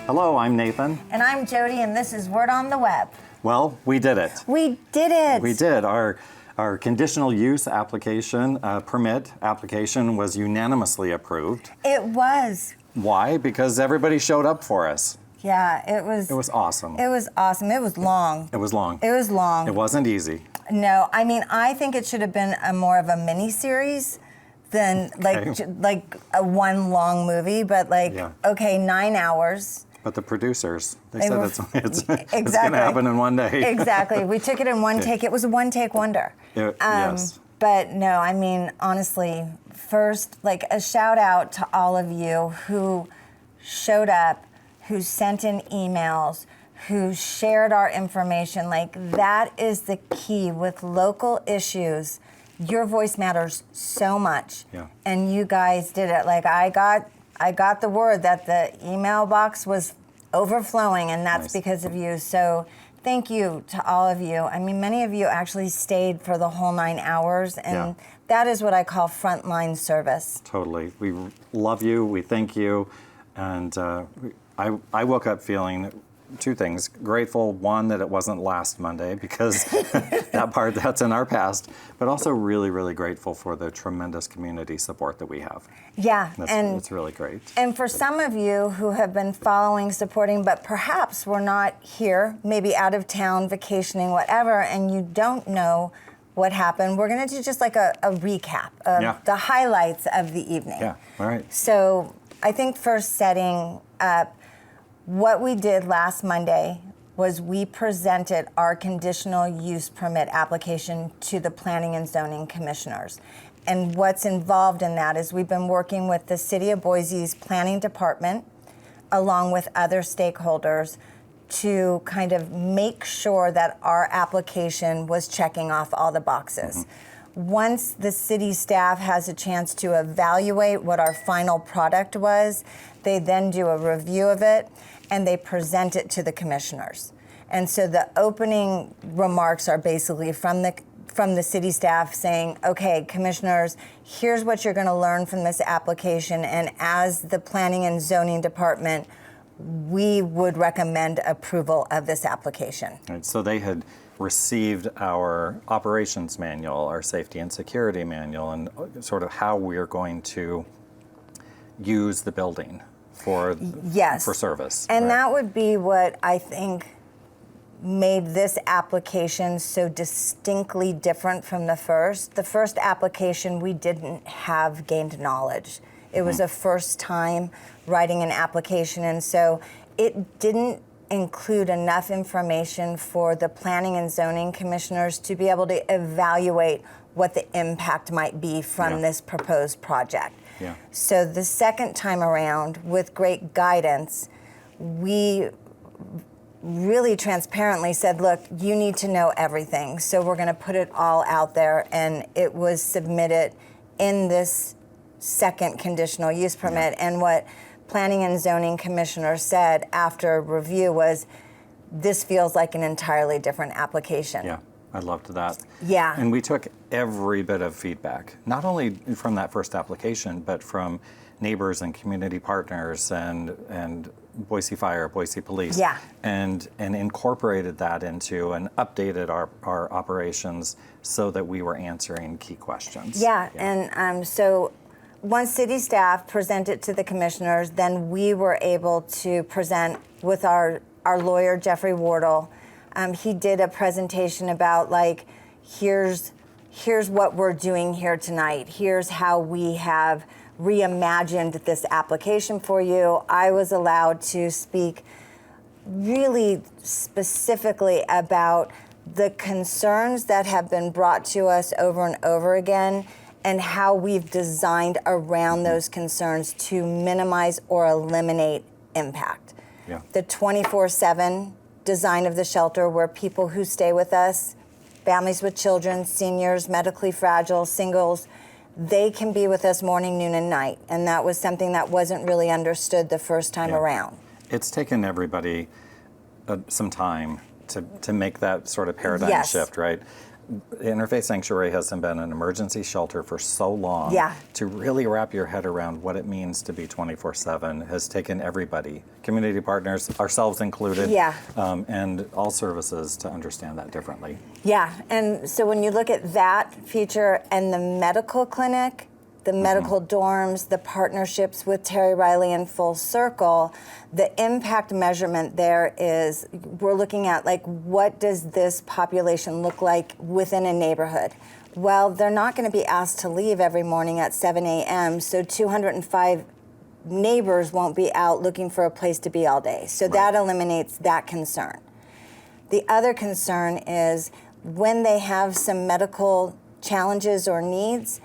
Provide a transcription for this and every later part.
Hello, I'm Nathan. And I'm Jody, and this is Word on the Web. Well, we did it. We did it. We did. Our conditional use application, permit application was unanimously approved. It was. Why? Because everybody showed up for us. Yeah, it was. It was awesome. It was awesome. It was long. It was long. It was long. It wasn't easy. No, I mean, I think it should have been more of a mini-series than like a one long movie, but okay, 9 hours. But the producers, they said it's exactly. going to happen in one day. Exactly. We took it in one take. It was a one-take wonder. Yes. But no, I mean, honestly, first, like a shout out to all of you who showed up, who sent in emails, who shared our information. Like, that is the key with local issues. Your voice matters so much. Yeah. And you guys did it. Like, I got the word that the email box was overflowing, and that's nice. because of you. So thank you to all of you. I mean, many of you actually stayed for the whole 9 hours, and that is what I call frontline service. Totally. We love you. We thank you. And I woke up feeling two things. Grateful, one, that it wasn't last Monday, because that's in our past, but also really, really grateful for the tremendous community support that we have. Yeah, It's really great. And for some of you who have been following, supporting, but perhaps were not here, maybe out of town, vacationing, whatever, and you don't know what happened, we're going to do just like a recap of the highlights of the evening. Yeah, all right. So I think first setting up, what we did last Monday was we presented our conditional use permit application to the Planning and Zoning Commissioners. And what's involved in that is we've been working with the City of Boise's Planning Department, along with other stakeholders, to kind of make sure that our application was checking off all the boxes. Mm-hmm. Once the city staff has a chance to evaluate what our final product was, they then do a review of it and they present it to the commissioners. And so the opening remarks are basically from the city staff saying, okay, commissioners, here's what you're going to learn from this application, and as the Planning and Zoning Department, we would recommend approval of this application. Right, so they had received our operations manual, our safety and security manual, and sort of how we're going to use the building for service. And right? that would be what I think made this application so distinctly different from the first. The first application, we didn't have gained knowledge. It was a first time writing an application, and so it didn't include enough information for the Planning and Zoning Commissioners to be able to evaluate what the impact might be from this proposed project. Yeah. So the second time around, with great guidance, we really transparently said, look, you need to know everything. So we're going to put it all out there, and it was submitted in this second conditional use permit. And what Planning and Zoning Commissioner said after review was, this feels like an entirely different application. Yeah, I loved that. Yeah. And we took every bit of feedback, not only from that first application, but from neighbors and community partners and Boise Fire, Boise Police, and incorporated that into and updated our operations so that we were answering key questions. And so once city staff presented to the commissioners, then we were able to present with our lawyer, Jeffrey Wardle. He did a presentation about, like, here's what we're doing here tonight. Here's how we have reimagined this application for you. I was allowed to speak really specifically about the concerns that have been brought to us over and over again, and how we've designed around those concerns to minimize or eliminate impact. Yeah. The 24/7 design of the shelter, where people who stay with us, families with children, seniors, medically fragile, singles, they can be with us morning, noon, and night. And that was something that wasn't really understood the first time around. It's taken everybody some time to make that sort of paradigm shift, right? Interfaith Sanctuary has been an emergency shelter for so long. Yeah. To really wrap your head around what it means to be 24/7 has taken everybody, community partners, ourselves included, Yeah. And all services to understand that differently. Yeah, and so when you look at that feature and the medical clinic, the medical dorms, the partnerships with Terry Riley and Full Circle, the impact measurement there is, we're looking at like, what does this population look like within a neighborhood? Well, they're not going to be asked to leave every morning at 7 a.m., so 205 neighbors won't be out looking for a place to be all day. So that eliminates that concern. The other concern is when they have some medical challenges or needs,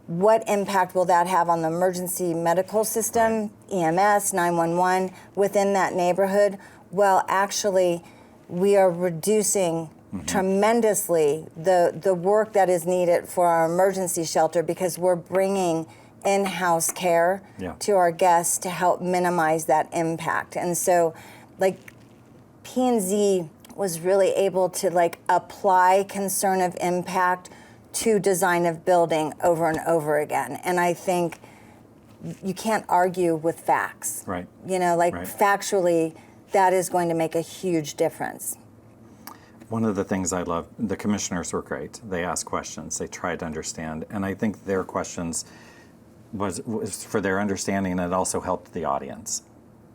what impact will that have on the emergency medical system, EMS, 911, within that neighborhood? Well, actually, we are reducing tremendously the work that is needed for our emergency shelter because we're bringing in-house care to our guests to help minimize that impact. And so, like, P&Z was really able to like apply concern of impact to design of building over and over again. And I think you can't argue with facts. Right. You know, like factually, that is going to make a huge difference. One of the things I love, the commissioners were great. They asked questions, they tried to understand, and I think their questions was for their understanding, and it also helped the audience.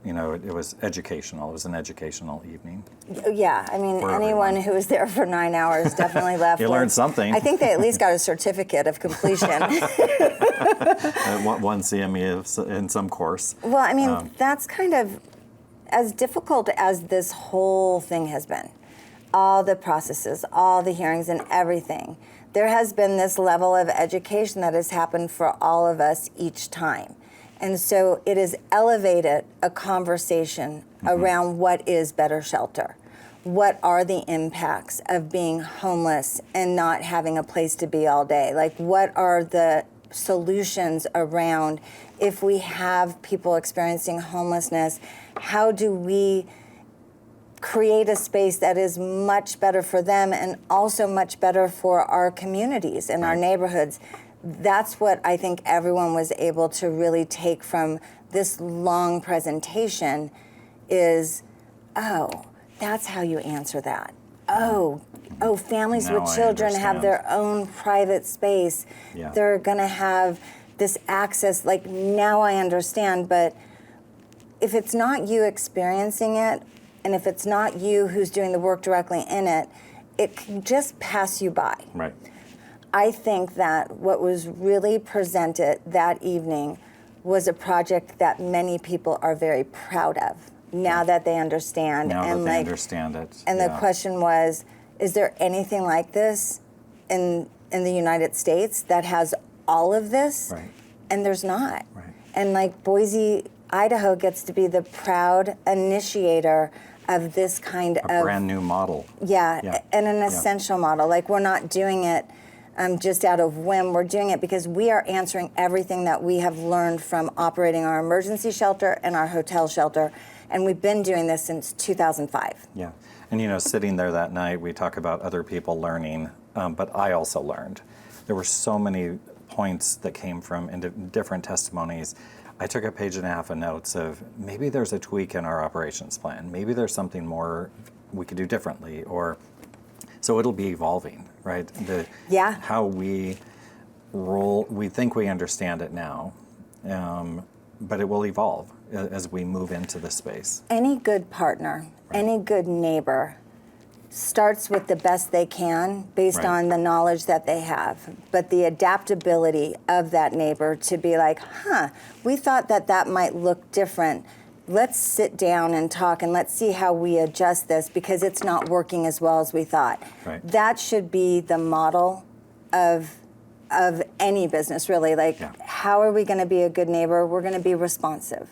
You know, it was educational. It was an educational evening. Yeah, I mean, anyone who was there for 9 hours definitely left. You learned something. I think they at least got a certificate of completion. One CME in some course. Well, I mean, that's kind of as difficult as this whole thing has been. All the processes, all the hearings and everything. There has been this level of education that has happened for all of us each time. And so it has elevated a conversation around what is better shelter. What are the impacts of being homeless and not having a place to be all day? Like, what are the solutions around if we have people experiencing homelessness? How do we create a space that is much better for them and also much better for our communities and our neighborhoods? That's what I think everyone was able to really take from this long presentation is, oh, that's how you answer that. Oh, families Now with children have their own private space. Yeah. They're gonna have this access, like now I understand, but if it's not you experiencing it, and if it's not you who's doing the work directly in it, it can just pass you by. Right. I think that what was really presented that evening was a project that many people are very proud of now that they understand. Now and that they understand it. And the question was, is there anything like this in the United States that has all of this? Right. And there's not. Right. And like Boise, Idaho gets to be the proud initiator of this kind of brand new model. Yeah, and an essential model. Like, we're not doing it just out of whim. We're doing it because we are answering everything that we have learned from operating our emergency shelter and our hotel shelter. And we've been doing this since 2005. Yeah. And, you know, sitting there that night, we talk about other people learning, but I also learned. There were so many points that came from different testimonies. I took a page and a half of notes of maybe there's a tweak in our operations plan. Maybe there's something more we could do differently, or so it'll be evolving, right? How we roll, we think we understand it now, but it will evolve as we move into the space. Any good partner, any good neighbor starts with the best they can based on the knowledge that they have. But the adaptability of that neighbor to be like, we thought that might look different. Let's sit down and talk and let's see how we adjust this because it's not working as well as we thought. Right. That should be the model of any business, really. Like, how are we going to be a good neighbor? We're going to be responsive.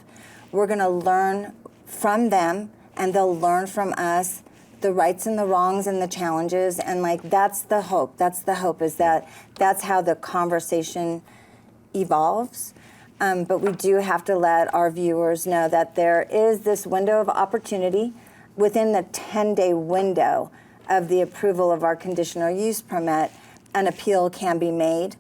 We're going to learn from them and they'll learn from us the rights and the wrongs and the challenges, and like that's the hope. That's the hope, is that that's how the conversation evolves. But we do have to let our viewers know that there is this window of opportunity within the 10-day window of the approval of our conditional use permit, an appeal can be made.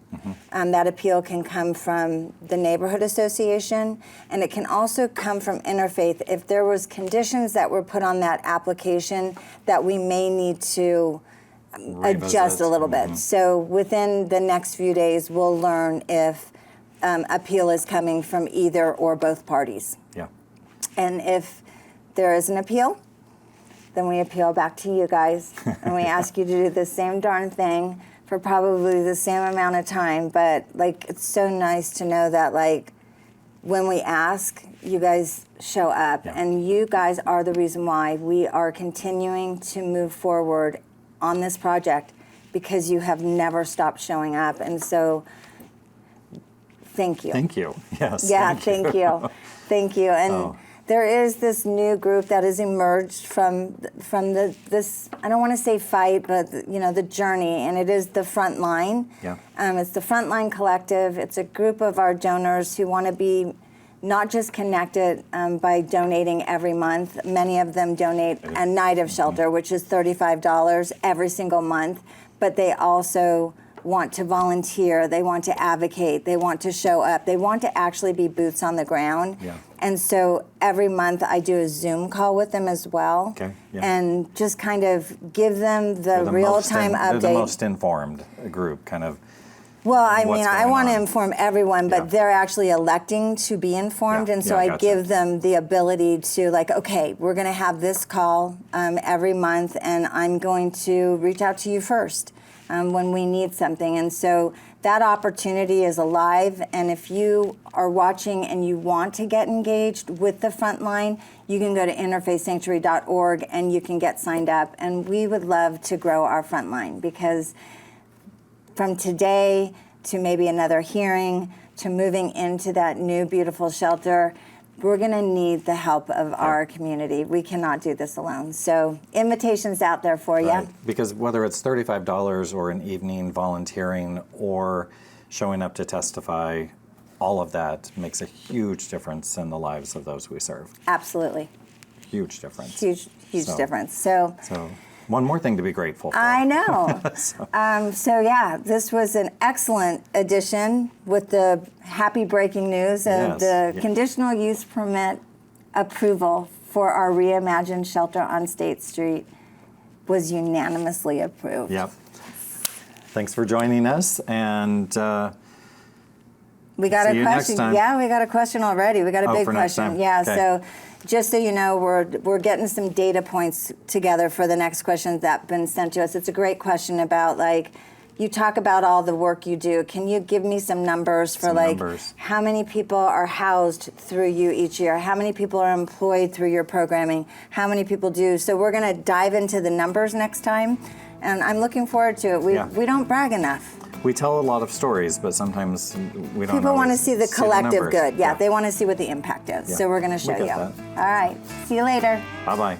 That appeal can come from the neighborhood association, and it can also come from Interfaith if there was conditions that were put on that application that we may need to adjust a little bit. So within the next few days, we'll learn if appeal is coming from either or both parties. Yeah. And if there is an appeal, then we appeal back to you guys, and we ask you to do the same darn thing for probably the same amount of time. But like, it's so nice to know that like when we ask, you guys show up, and you guys are the reason why we are continuing to move forward on this project, because you have never stopped showing up. And so thank you. Thank you. Yes. Yeah, thank you. Thank you. And there is this new group that has emerged from this, I don't want to say fight, but the journey, and it is the Frontline. Yeah. It's the Frontline Collective. It's a group of our donors who want to be not just connected by donating every month. Many of them donate a night of shelter, which is $35 every single month, but they also want to volunteer, they want to advocate, they want to show up, they want to actually be boots on the ground. Yeah. And so every month I do a Zoom call with them as well. Okay. Yeah. And just kind of give them the real-time update. They're the most informed group, kind of. Well, I what's mean, I going want to on. inform everyone, but Yeah. they're actually electing to be informed, Yeah. and so Yeah, I gotcha. give them the ability to, like, okay, we're going to have this call every month, and I'm going to reach out to you first when we need something. And so that opportunity is alive, and if you are watching and you want to get engaged with the Frontline, you can go to interfaithsanctuary.org and you can get signed up, and we would love to grow our Frontline, because from today to maybe another hearing to moving into that new beautiful shelter, we're going to need the help of our community. We cannot do this alone. So invitations out there for you. Right. Because whether it's $35 or an evening volunteering or showing up to testify, all of that makes a huge difference in the lives of those we serve. Absolutely. Huge difference. Huge difference. So one more thing to be grateful for. I know. So yeah, this was an excellent edition with the happy breaking news of the conditional use permit approval for our reimagined shelter on State Street was unanimously approved. Yep. Thanks for joining us, and we got see a you next question. time. Yeah, we got a question already. We got a big for next question. time. Yeah, Okay. so just so you know, we're getting some data points together for the next questions that have been sent to us. It's a great question about, like, you talk about all the work you do. Can you give me some numbers for how many people are housed through you each year? How many people are employed through your programming? How many people do? So we're going to dive into the numbers next time, and I'm looking forward to it. We don't brag enough. we tell a lot of stories, but sometimes we don't. People want to see the collective numbers. good. Yeah, they want to see what the impact is. Yeah. So we're going to show We you. get All that. right. See you later. Bye-bye.